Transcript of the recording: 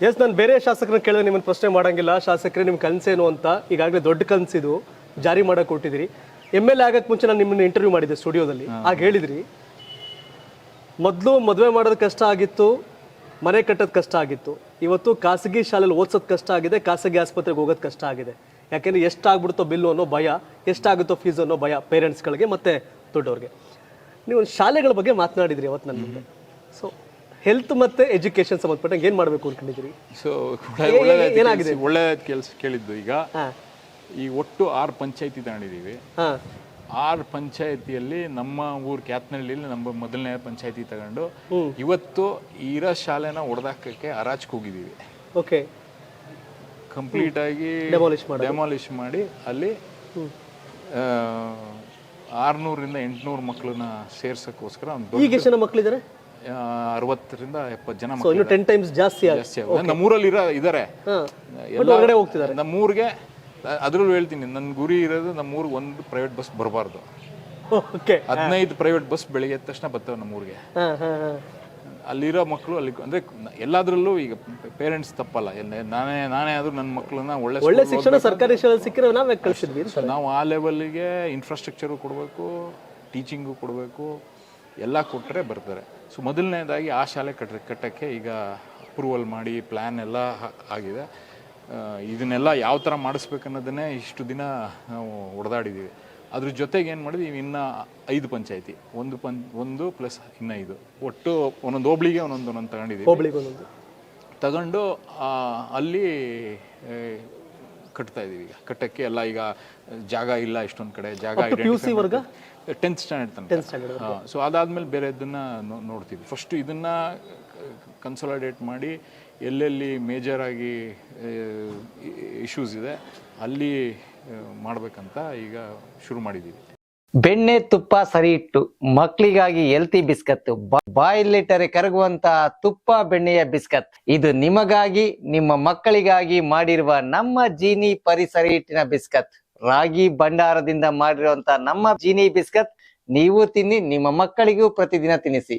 S, ನಾನು ಬೇರೆ ಶಾಸಕರನ್ನ ಕೇಳಿದ್ರೆ ನಿಮ್ಮನ್ನು ಪ್ರಶ್ನೆ ಮಾಡಂಗಿಲ್ಲ. ಶಾಸಕರೇ, ನಿಮ್ಮ ಕನಸೇನು ಅಂತ ಈಗಾಗಲೇ ದೊಡ್ಡ ಕನಸಿದು ಜಾರಿ ಮಾಡಕ್ಕೆ ಕೊಟ್ಟಿದ್ದೀರಿ. MLA ಆಗಕ್ಕೆ ಮುಂಚೆ ನಾನು ನಿಮ್ಮನ್ನು ಇಂಟರ್ವ್ಯೂ ಮಾಡಿದ್ದೆ ಸ್ಟುಡಿಯೋದಲ್ಲಿ. ಆಗ ಹೇಳಿದ್ರಿ, ಮೊದಲು ಮದುವೆ ಮಾಡೋದು ಕಷ್ಟ ಆಗಿತ್ತು, ಮನೆ ಕಟ್ಟೋದು ಕಷ್ಟ ಆಗಿತ್ತು. ಇವತ್ತು ಖಾಸಗಿ ಶಾಲೆಯಲ್ಲಿ ಓದಿಸೋದು ಕಷ್ಟ ಆಗಿದೆ, ಖಾಸಗಿ ಆಸ್ಪತ್ರೆಗೆ ಹೋಗೋದು ಕಷ್ಟ ಆಗಿದೆ. ಯಾಕೆಂದರೆ ಎಷ್ಟಾಗ್ಬಿಡುತ್ತೋ ಬಿಲ್ಲು ಅನ್ನೋ ಭಯ, ಎಷ್ಟಾಗುತ್ತೋ ಫೀಸ್ ಅನ್ನೋ ಭಯ ಪೇರೆಂಟ್ಸ್ಗಳಿಗೆ ಮತ್ತು ದೊಡ್ಡವ್ರಿಗೆ. ನೀವು ಶಾಲೆಗಳ ಬಗ್ಗೆ ಮಾತನಾಡಿದ್ರಿ ಅವತ್ತು ನನ್ನ ಮುಂದೆ. ಸೊ ಹೆಲ್ತ್ ಮತ್ತು ಎಜುಕೇಷನ್ ಸಂಬಂಧಪಟ್ಟಂಗೆ ಏನು ಮಾಡಬೇಕು ಅನ್ಕೊಂಡಿದ್ದೀರಿ? ಸೊ ಏನಾಗಿದೆ? ಒಳ್ಳೆ ಕೆಲಸ ಕೇಳಿದ್ದು. ಈಗ ಈ ಒಟ್ಟು 6 ಪಂಚಾಯತಿ ತಗೊಂಡಿದ್ದೀವಿ. 6 ಪಂಚಾಯತಿಯಲ್ಲಿ ನಮ್ಮ ಊರು ಕ್ಯಾತ್ನಹಳ್ಳಿಯಲ್ಲಿ ನಮ್ಮ ಮೊದಲನೇ ಪಂಚಾಯತಿ ತಗೊಂಡು ಇವತ್ತು ಇರೋ ಶಾಲೆನ ಹೊಡೆದಾಕಕ್ಕೆ ಹರಾಜ್ಗೆ ಹೋಗಿದ್ದೀವಿ. ಓಕೆ, ಕಂಪ್ಲೀಟ್ ಆಗಿ ಡೆಮಾಲಿಷ್ ಮಾಡಿ ಅಲ್ಲಿ 600ರಿಂದ 800 ಮಕ್ಕಳನ್ನ ಸೇರ್ಸಕ್ಕೋಸ್ಕರ ಈಗ ಎಷ್ಟು ಜನ ಮಕ್ಕಳಿದ್ದಾರೆ? 60ರಿಂದ 70 ಜನ ಮಕ್ಕಳು. 10 ಟೈಮ್ಸ್ ಜಾಸ್ತಿ ನಮ್ಮೂರಲ್ಲಿ ಇದ್ದಾರೆ. ಹೊರಗಡೆ ಹೋಗ್ತಿದ್ದಾರೆ. ನಮ್ಮೂರಿಗೆ ಅದ್ರಲ್ಲೂ ಹೇಳ್ತೀನಿ, ನನ್ನ ಗುರಿ ಇರೋದು ನಮ್ಮೂರಿಗೆ ಒಂದು ಪ್ರೈವೇಟ್ ಬಸ್ ಬರಬಾರ್ದು. 15 ಪ್ರೈವೇಟ್ ಬಸ್ ಬೆಳಿಗ್ಗೆ ಎದ್ದ ತಕ್ಷಣ ಬರ್ತವೆ ನಮ್ಮೂರಿಗೆ. ಅಲ್ಲಿರೋ ಮಕ್ಕಳು ಅಲ್ಲಿ ಅಂದ್ರೆ ಎಲ್ಲಾದ್ರಲ್ಲೂ ಈಗ ಪೇರೆಂಟ್ಸ್ ತಪ್ಪಲ್ಲ. ನಾನೇ ಆದ್ರೂ ನನ್ನ ಮಕ್ಕಳನ್ನ ಒಳ್ಳೆ ಶಿಕ್ಷಣ ಸರ್ಕಾರಿ ಶಾಲೆ ಸಿಕ್ಕಿದ್ರೆ ನಾವೇ ಕಳಿಸಿದ್ವಿ. ನಾವು ಆ ಲೆವೆಲ್ಗೆ ಇನ್ಫ್ರಾಸ್ಟ್ರಕ್ಚರು ಕೊಡಬೇಕು, ಟೀಚಿಂಗು ಕೊಡಬೇಕು, ಎಲ್ಲ ಕೊಟ್ಟರೆ ಬರ್ತಾರೆ. ಸೊ ಮೊದಲನೇದಾಗಿ ಆ ಶಾಲೆ ಕಟ್ಟಕ್ಕೆ ಈಗ ಅಪ್ರೂವಲ್ ಮಾಡಿ ಪ್ಲ್ಯಾನ್ ಎಲ್ಲ ಆಗಿದೆ. ಇದನ್ನೆಲ್ಲ ಯಾವ ಥರ ಮಾಡಿಸ್ಬೇಕನ್ನೋದನ್ನೇ ಇಷ್ಟು ದಿನ ನಾವು ಹೊಡೆದಾಡಿದ್ದೀವಿ. ಅದ್ರ ಜೊತೆಗೆ ಏನು ಮಾಡಿದ್ವಿ, ಇನ್ನು 5 ಪಂಚಾಯತಿ, ಒಂದು ಪ್ಲಸ್ ಇನ್ನು 5, ಒಟ್ಟು ಒಂದೊಂದು ಹೋಬಳಿಗೆ ಒಂದೊಂದು ತಗೊಂಡು ಅಲ್ಲಿ ಕಟ್ತಾ ಇದ್ದೀವಿ. ಈಗ ಕಟ್ಟಕ್ಕೆ ಎಲ್ಲ ಈಗ ಜಾಗ ಇಲ್ಲ, ಇಷ್ಟೊಂದು ಕಡೆ ಜಾಗ 10th ಸ್ಟ್ಯಾಂಡರ್ಡ್ ತನಕ. ಸೊ ಅದಾದ್ಮೇಲೆ ಬೇರೆದನ್ನ ನೋಡ್ತೀವಿ. ಫಸ್ಟು ಇದನ್ನ ಕನ್ಸಾಲಿಡೇಟ್ ಮಾಡಿ ಎಲ್ಲೆಲ್ಲಿ ಮೇಜರ್ ಆಗಿ ಇಶ್ಯೂಸ್ ಇದೆ ಅಲ್ಲಿ ಮಾಡ್ಬೇಕಂತ ಈಗ ಶುರು ಮಾಡಿದ್ದೀವಿ. ಬೆಣ್ಣೆ ತುಪ್ಪ ಸರಿ ಇಟ್ಟು ಮಕ್ಕಳಿಗಾಗಿ ಹೆಲ್ತಿ ಬಿಸ್ಕತ್, ಬಾಯಲ್ಲಿಟ್ಟರೆ ಕರಗುವಂತಹ ತುಪ್ಪ ಬೆಣ್ಣೆಯ ಬಿಸ್ಕತ್, ಇದು ನಿಮಗಾಗಿ ನಿಮ್ಮ ಮಕ್ಕಳಿಗಾಗಿ ಮಾಡಿರುವ ನಮ್ಮ ಜೀನಿ ಪರಿಸರ ಹಿಟ್ಟಿನ ಬಿಸ್ಕತ್. ರಾಗಿ ಭಂಡಾರದಿಂದ ಮಾಡಿರುವಂತಹ ನಮ್ಮ ಜೀನಿ ಬಿಸ್ಕತ್ ನೀವು ತಿನ್ನಿ, ನಿಮ್ಮ ಮಕ್ಕಳಿಗೂ ಪ್ರತಿದಿನ ತಿನ್ನಿಸಿ.